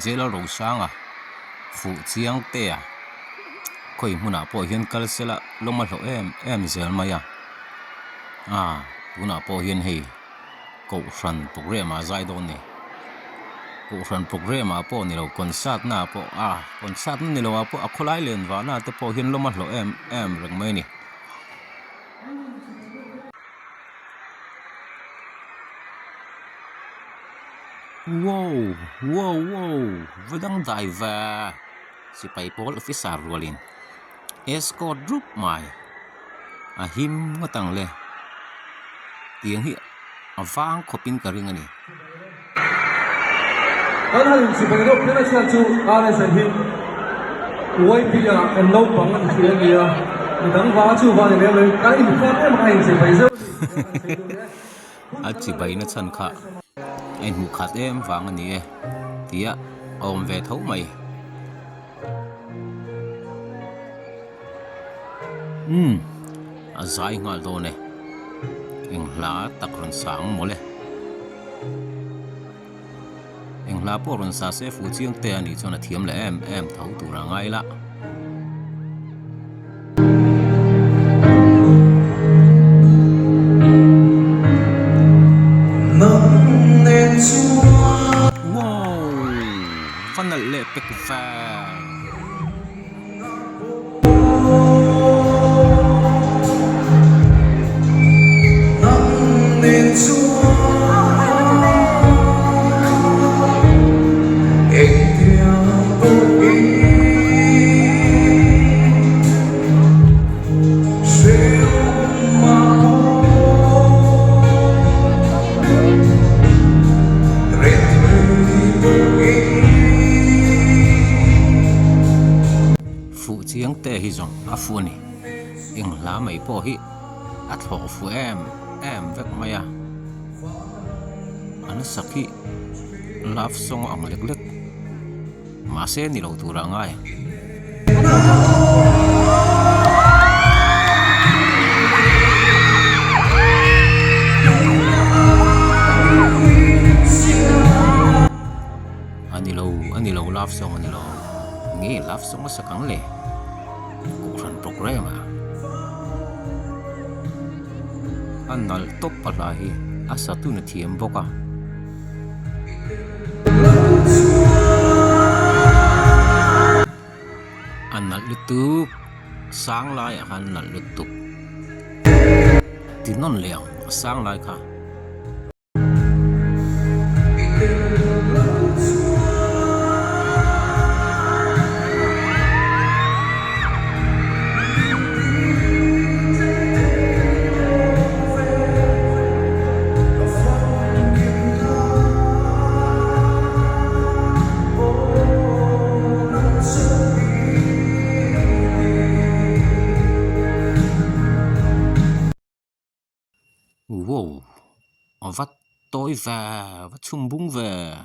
J.Lalrosanga Fuhchiangtea khoi hmuna po hian kalsela loma hlo em zel maya tuna po hian hei Kohhran Programmee zai don ni Kohhran Programmee po ni lo concert na po concert ni lo po akholai len wa na te po hian loma hlo em reng mai ni wow vedang dai va si pai pol officer rolin escort group mai him ngatang le tiếng hi avang khopin karing ani anh chỉ phải đọc cái này chú anh sẽ him uai bia anh nấu bằng anh chỉ là đắng vá chú vá này em cái gì khác em anh chỉ phải dâu chỉ bay nó chân khá anh hụt khát em vang ani tia ôm về thấu mày zai ngal do ne eng hla tak ron sang mole eng hla po ron sa se Fuhchiangtea ni chona thiam le em thau tura ngai la wow fanal le pek fa Fuhchiangtea hi zong afuni eng hla mai po hi thlo fu em vek maya ana sakhi love song ang lek ma se ni lo tura ngai ani lo love song ani lo nge love song sa kang le Kohhran Programmee anal top palahi asa tu na thiam boka anal lutuk sang lai anal lutuk tinon liang sang lai kha wow vắt tối và vắt chung bung về